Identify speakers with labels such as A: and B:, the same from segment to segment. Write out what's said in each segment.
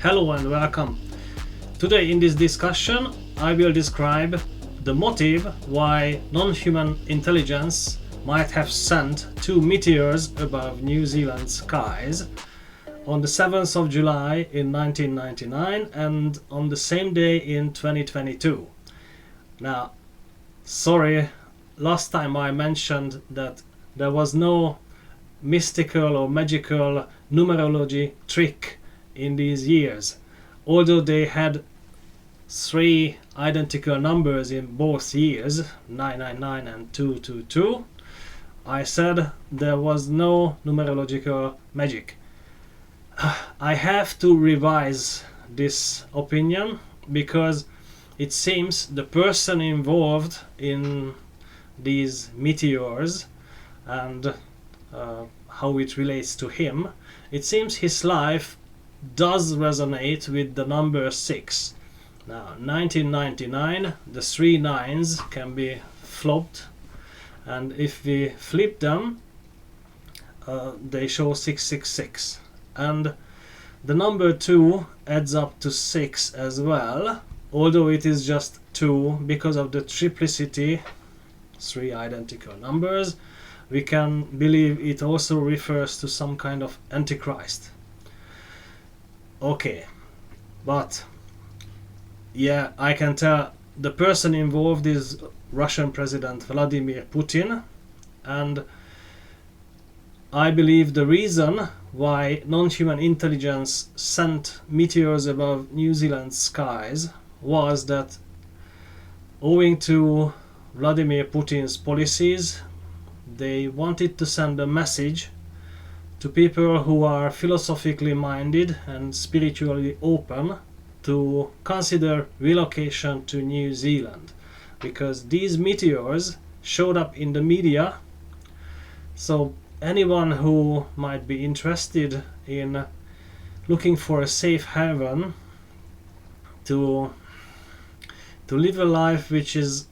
A: Hello and welcome. Today in this discussion I will describe the motive why non-human intelligence might have sent 2 meteors above New Zealand skies on the 7th of July in 1999 and on the same day in 2022. Now, sorry, last time I mentioned that there was no mystical or magical numerology trick in these years. Although they had 3 identical numbers in both years, 999 and 222, I said there was no numerological magic. I have to revise this opinion because it seems the person involved in these meteors and how it relates to him, it seems his life does resonate with the number 6. Now, 1999, the 3 nines can be flopped, and if we flip them, they show 666. And the number 2 adds up to 6 as well, although it is just 2 because of the triplicity, 3 identical numbers. We can believe it also refers to some kind of Antichrist. Okay, but yeah, I can tell the person involved is Russian President Vladimir Putin, and I believe the reason why non-human intelligence sent meteors above New Zealand skies was that, owing to Vladimir Putin's policies, they wanted to send a message to people who are philosophically minded and spiritually open to consider relocation to New Zealand, because these meteors showed up in the media. So anyone who might be interested in looking for a safe haven to live a life which is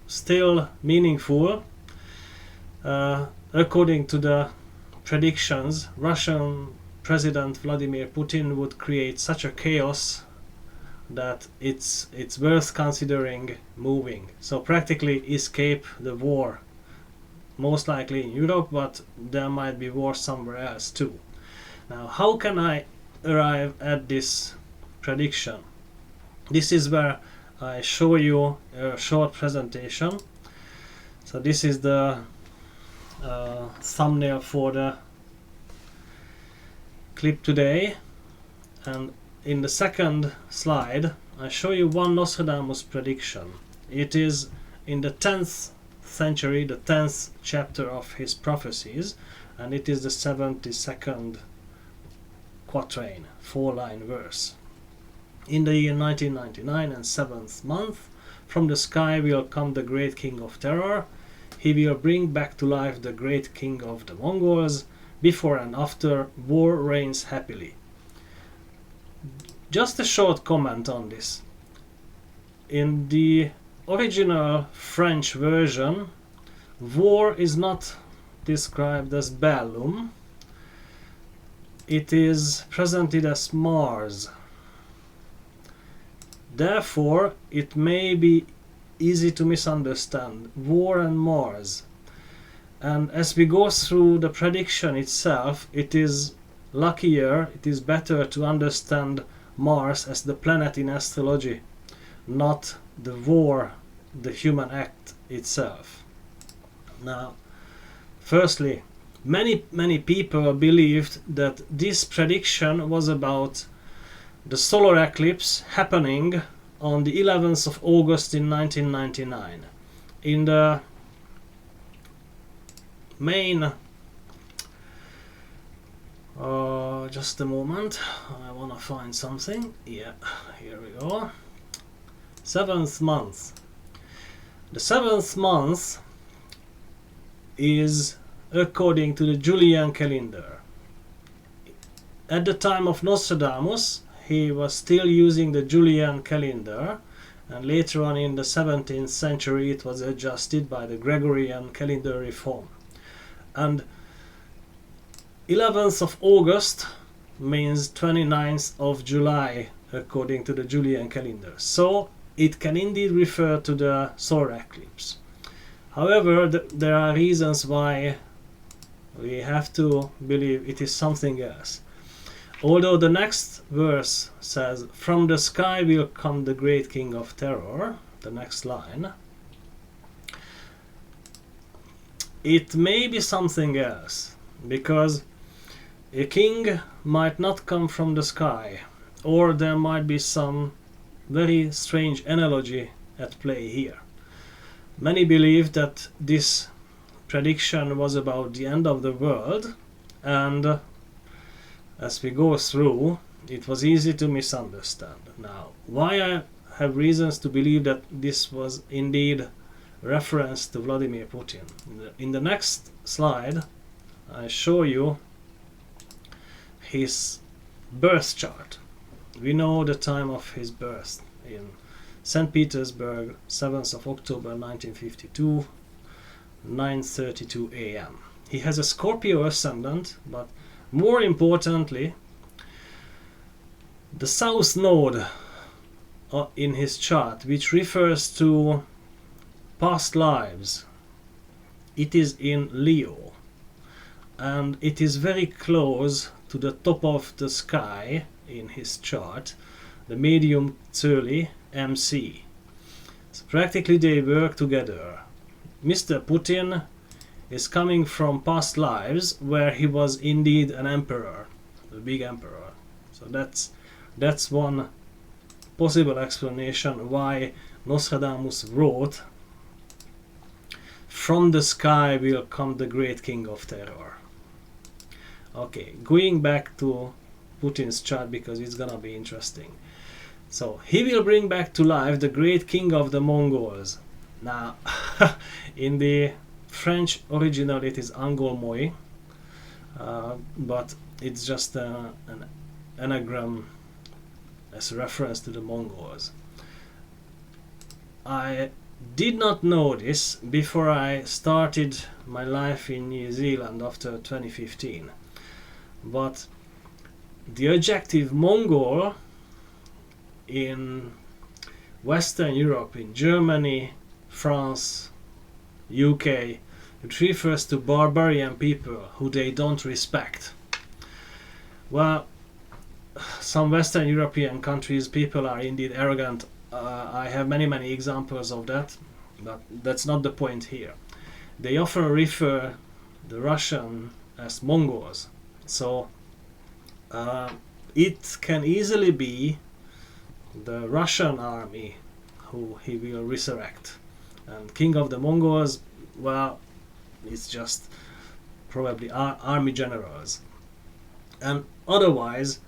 A: still meaningful, according to the predictions, Russian President Vladimir Putin would create such a chaos that it's worth considering moving. So practically escape the war, most likely in Europe, but there might be war somewhere else too. Now, how can I arrive at this prediction? This is where I show you a short presentation. So this is the thumbnail for the clip today, and in the second slide I show you one Nostradamus prediction. It is in the 10th century, the 10th chapter of his prophecies, and it is the 72nd quatrain, 4-line verse. In the year 1999 and 7th month, from the sky will come the great king of terror. He will bring back to life the great king of the Mongols. Before and after, war reigns happily. Just a short comment on this. In the original French version, war is not described as bellum. It is presented as Mars. Therefore, it may be easy to misunderstand war and Mars. And as we go through the prediction itself, it is luckier, it is better to understand Mars as the planet in astrology, not the war, the human act itself. Now, firstly, many people believed that this prediction was about the solar eclipse happening on the 11th of August in 1999. In the main just a moment, I want to find something. Yeah, here we go. 7th month. The 7th month is according to the Julian calendar. At the time of Nostradamus, he was still using the Julian calendar, and later on in the 17th century it was adjusted by the Gregorian calendar reform. And 11th of August means 29th of July according to the Julian calendar. So it can indeed refer to the solar eclipse. However, there are reasons why we have to believe it is something else. Although the next verse says, "From the sky will come the great king of terror," the next line, it may be something else, because a king might not come from the sky, or there might be some very strange analogy at play here. Many believe that this prediction was about the end of the world, and as we go through, it was easy to misunderstand. Now, why I have reasons to believe that this was indeed reference to Vladimir Putin. In the next slide, I show you his birth chart. We know the time of his birth in St. Petersburg, 7th of October 1952, 9:32 a.m. He has a Scorpio ascendant, but more importantly, the South Node in his chart, which refers to past lives, it is in Leo, and it is very close to the top of the sky in his chart, the medium Szollosi MC. So practically they work together. Mr. Putin is coming from past lives where he was indeed an emperor, a big emperor. So that's one possible explanation why Nostradamus wrote, "From the sky will come the great king of terror." Okay, going back to Putin's chart because it's gonna be interesting. So he will bring back to life the great king of the Mongols. Now, in the French original it is Angolmoy, but it's just an anagram as a reference to the Mongols. I did not know this before I started my life in New Zealand after 2015, but the adjective Mongol in Western Europe, in Germany, France, UK, it refers to barbarian people who they don't respect. Well, some Western European countries, people are indeed arrogant. I have many examples of that, but that's not the point here. They often refer the Russian as Mongols, so it can easily be the Russian army who he will resurrect. And King of the Mongols, well, it's just probably army generals. And otherwise,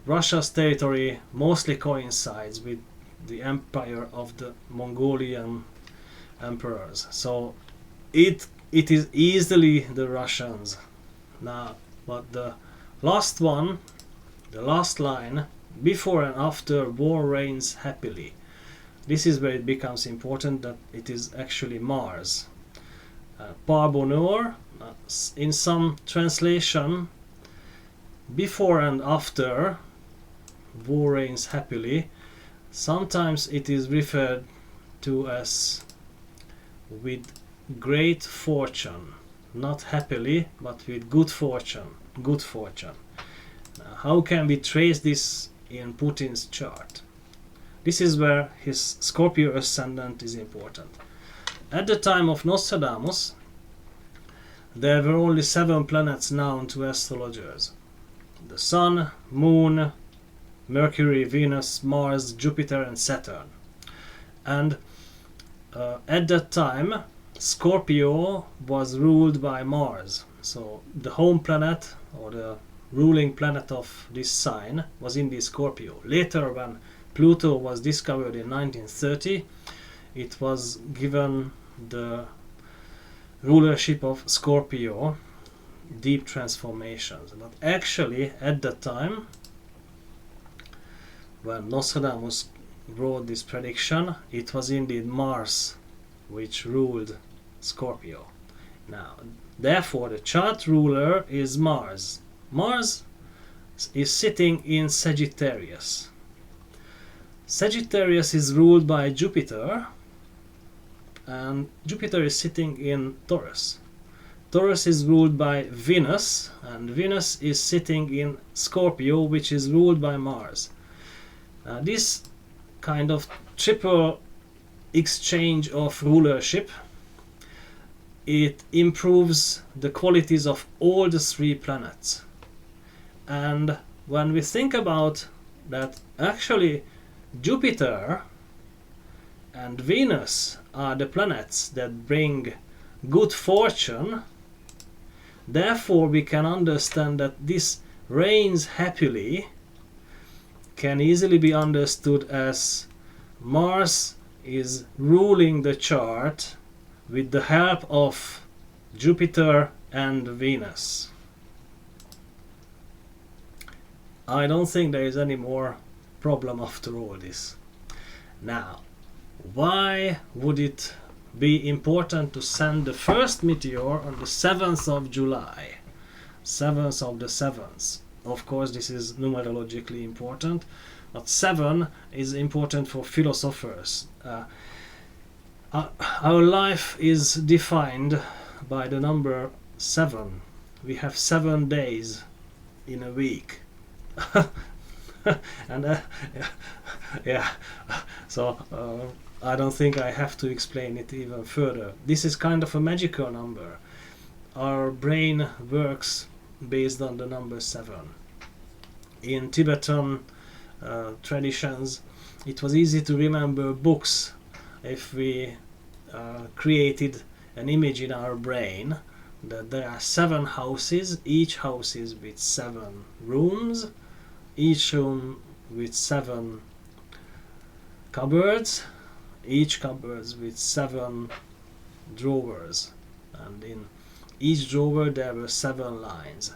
A: Russia's territory mostly coincides with the empire of the Mongolian emperors. So it is easily the Russians. Now, but the last one, the last line, "Before and after war reigns happily." This is where it becomes important that it is actually Mars. Par bonheur, in some translation, "before and after war reigns happily." Sometimes it is referred to as "with great fortune," not happily, but with good fortune. Good fortune. Now, how can we trace this in Putin's chart? This is where his Scorpio ascendant is important. At the time of Nostradamus, there were only 7 planets known to astrologers: the Sun, Moon, Mercury, Venus, Mars, Jupiter, and Saturn. And at that time, Scorpio was ruled by Mars. So the home planet, or the ruling planet of this sign, was indeed Scorpio. Later, when Pluto was discovered in 1930, it was given the rulership of Scorpio, deep transformations. But actually, at that time, when Nostradamus wrote this prediction, it was indeed Mars which ruled Scorpio. Now, therefore, the chart ruler is Mars. Mars is sitting in Sagittarius. Sagittarius is ruled by Jupiter, and Jupiter is sitting in Taurus. Taurus is ruled by Venus, and Venus is sitting in Scorpio, which is ruled by Mars. This kind of triple exchange of rulership, it improves the qualities of all the three planets. And when we think about that, actually Jupiter and Venus are the planets that bring good fortune, therefore we can understand that this reigns happily can easily be understood as Mars is ruling the chart with the help of Jupiter and Venus. I don't think there is any more problem after all this. Now, why would it be important to send the first meteor on the 7th of July? 7th of the 7th. Of course, this is numerologically important, but 7 is important for philosophers. Our life is defined by the number 7. We have 7 days in a week. And yeah, so I don't think I have to explain it even further. This is kind of a magical number. Our brain works based on the number 7. In Tibetan traditions, it was easy to remember books if we created an image in our brain that there are 7 houses, each house is with 7 rooms, each room with 7 cupboards, each cupboards with 7 drawers, and in each drawer there were 7 lines.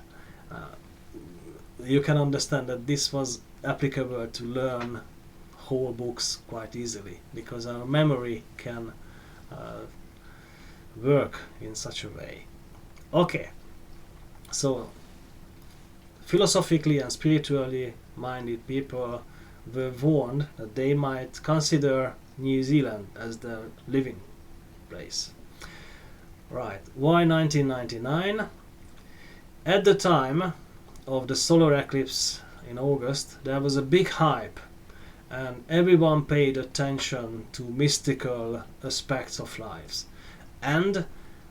A: You can understand that this was applicable to learn whole books quite easily, because our memory can work in such a way. Okay, so philosophically and spiritually minded people were warned that they might consider New Zealand as their living place. Right, why 1999? At the time of the solar eclipse in August, there was a big hype and everyone paid attention to mystical aspects of lives. And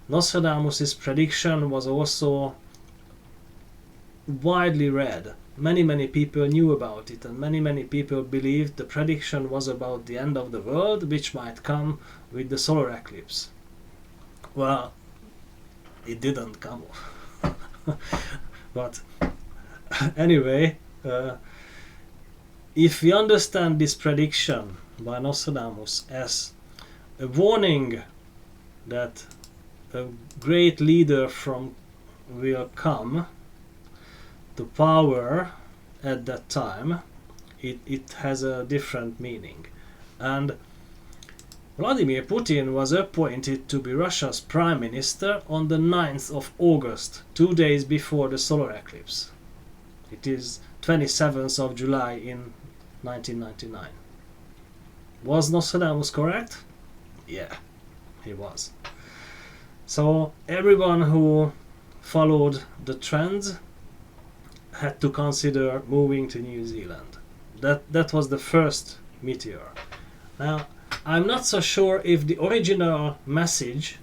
A: Nostradamus' prediction was also widely read. Many people knew about it, and many people believed the prediction was about the end of the world, which might come with the solar eclipse. Well, it didn't come. But anyway, if we understand this prediction by Nostradamus as a warning that a great leader will come to power at that time, it has a different meaning. And Vladimir Putin was appointed to be Russia's prime minister on the 9th of August, 2 days before the solar eclipse. It is 27th of July in 1999. Was Nostradamus correct? Yeah, he was. So everyone who followed the trends had to consider moving to New Zealand. That was the first meteor. Now, I'm not so sure if the original message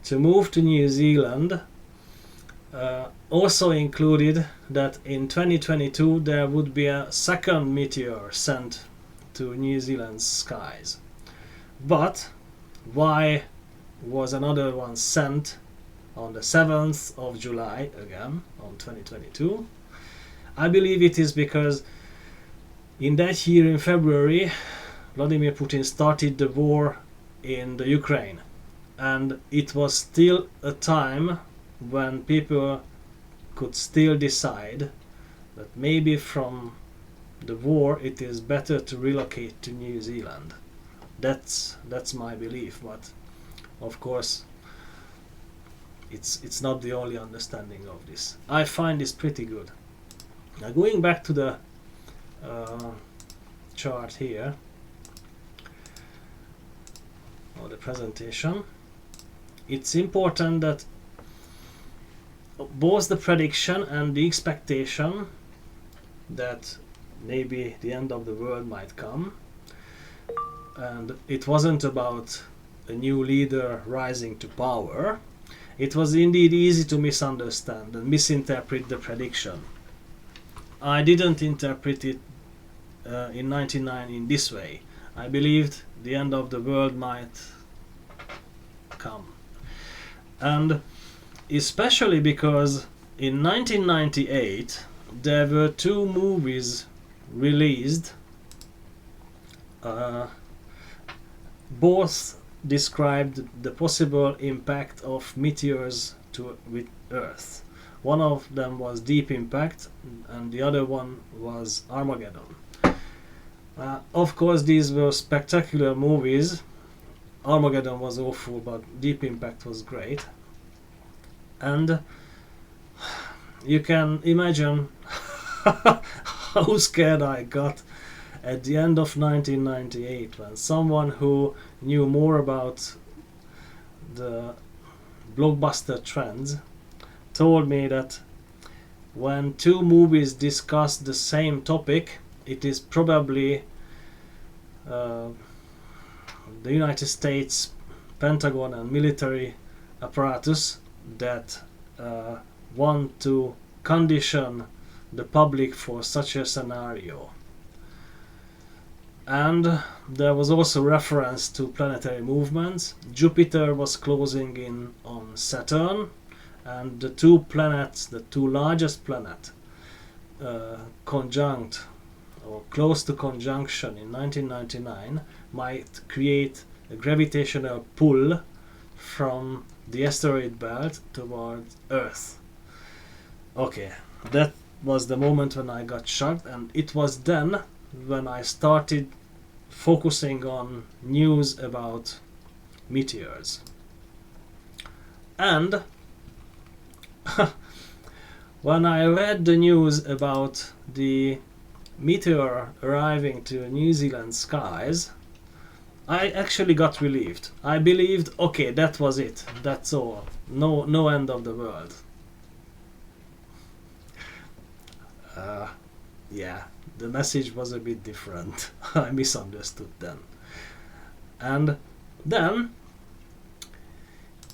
A: to move to New Zealand also included that in 2022 there would be a second meteor sent to New Zealand's skies. But why was another one sent on the 7th of July again on 2022? I believe it is because in that year in February Vladimir Putin started the war in the Ukraine, and it was still a time when people could still decide that maybe from the war, it is better to relocate to New Zealand. That's my belief, but of course it's not the only understanding of this. I find this pretty good. Now going back to the chart here, or the presentation, it's important that both the prediction and the expectation that maybe the end of the world might come, and it wasn't about a new leader rising to power. It was indeed easy to misunderstand and misinterpret the prediction. I didn't interpret it in 1999 in this way. I believed the end of the world might come. And especially because in 1998 there were two movies released, both described the possible impact of meteors with Earth. One of them was Deep Impact and the other one was Armageddon. Of course these were spectacular movies. Armageddon was awful, but Deep Impact was great. And you can imagine how scared I got at the end of 1998 when someone who knew more about the blockbuster trends told me that when two movies discuss the same topic, it is probably the United States Pentagon and military apparatus that want to condition the public for such a scenario. And there was also reference to planetary movements. Jupiter was closing in on Saturn, and the two planets, the two largest planets, conjunct or close to conjunction in 1999 might create a gravitational pull from the asteroid belt towards Earth. Okay, that was the moment when I got shocked, and it was then when I started focusing on news about meteors. And when I read the news about the meteor arriving to New Zealand skies, I actually got relieved. I believed, okay, that was it, that's all, no end of the world. Yeah, the message was a bit different. I misunderstood then. And then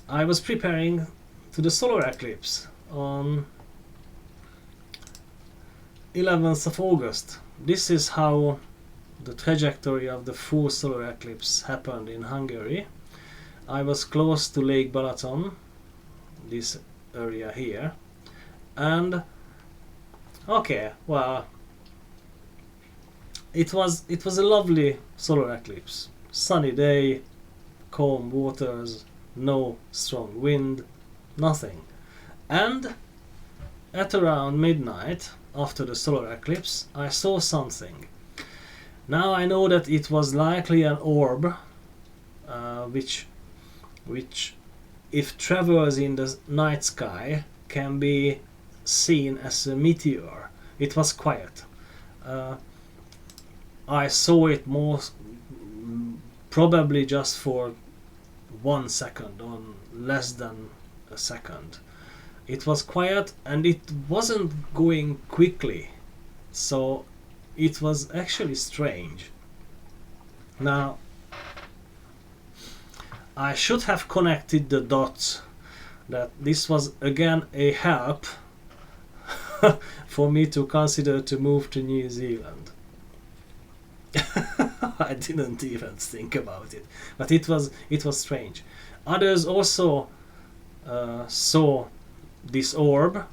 A: I was preparing to the solar eclipse on 11th of August. This is how the trajectory of the full solar eclipse happened in Hungary. I was close to Lake Balaton, this area here, and okay, well, it was a lovely solar eclipse. Sunny day, calm waters, no strong wind, nothing. And at around midnight, after the solar eclipse, I saw something. Now I know that it was likely an orb, which if travels in the night sky can be seen as a meteor. It was quiet. I saw it probably just for 1 second, or less than a second. It was quiet and it wasn't going quickly, so it was actually strange. Now, I should have connected the dots that this was again a help for me to consider to move to New Zealand. I didn't even think about it, but it was strange. Others also saw this orb,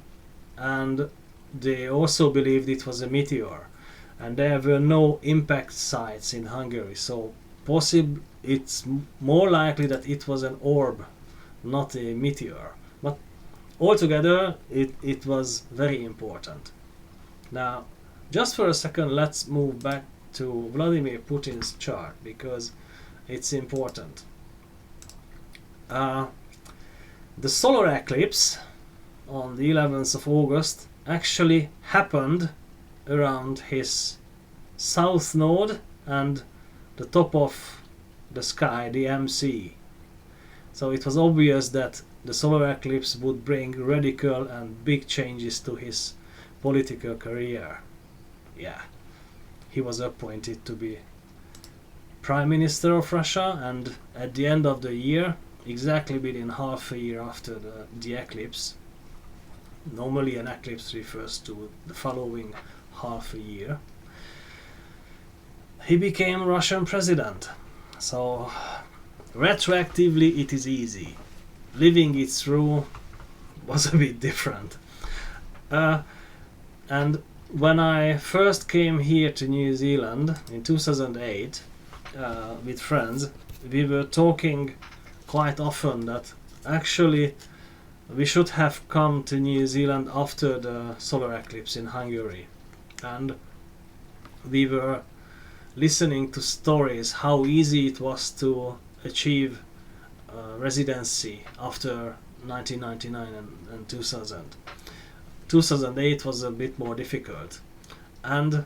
A: and they also believed it was a meteor, and there were no impact sites in Hungary, so it's more likely that it was an orb, not a meteor. Altogether, it was very important. Now, just for a second, let's move back to Vladimir Putin's chart because it's important. The solar eclipse on the 11th of August actually happened around his south node and the top of the sky, the MC. So it was obvious that the solar eclipse would bring radical and big changes to his political career. Yeah, he was appointed to be Prime Minister of Russia, and at the end of the year, exactly within half a year after the eclipse, normally an eclipse refers to the following half a year, he became Russian president. So retroactively it is easy. Living it through was a bit different. And when I first came here to New Zealand in 2008 with friends, we were talking quite often that actually we should have come to New Zealand after the solar eclipse in Hungary. And we were listening to stories how easy it was to achieve residency after 1999 and 2000. 2008 was a bit more difficult, and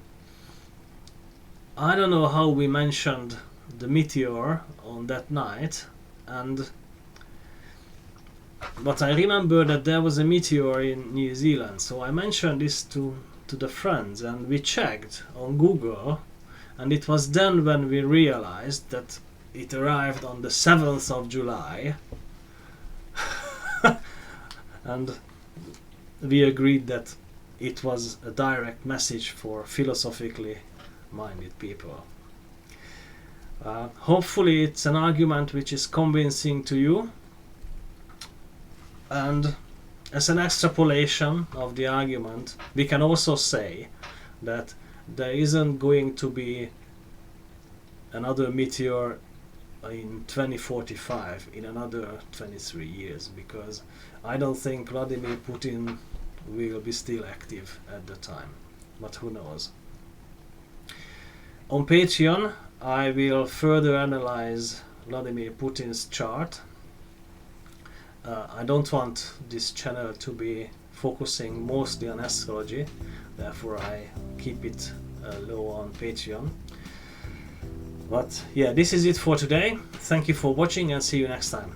A: I don't know how we mentioned the meteor on that night, but I remember that there was a meteor in New Zealand, so I mentioned this to the friends, and we checked on Google, and it was then when we realized that it arrived on the 7th of July and we agreed that it was a direct message for philosophically minded people. Hopefully it's an argument which is convincing to you, and as an extrapolation of the argument we can also say that there isn't going to be another meteor in 2045 in another 23 years, because I don't think Vladimir Putin will be still active at the time, but who knows. On Patreon I will further analyze Vladimir Putin's chart. I don't want this channel to be focusing mostly on astrology, therefore I keep it low on Patreon. But yeah, this is it for today. Thank you for watching and see you next time.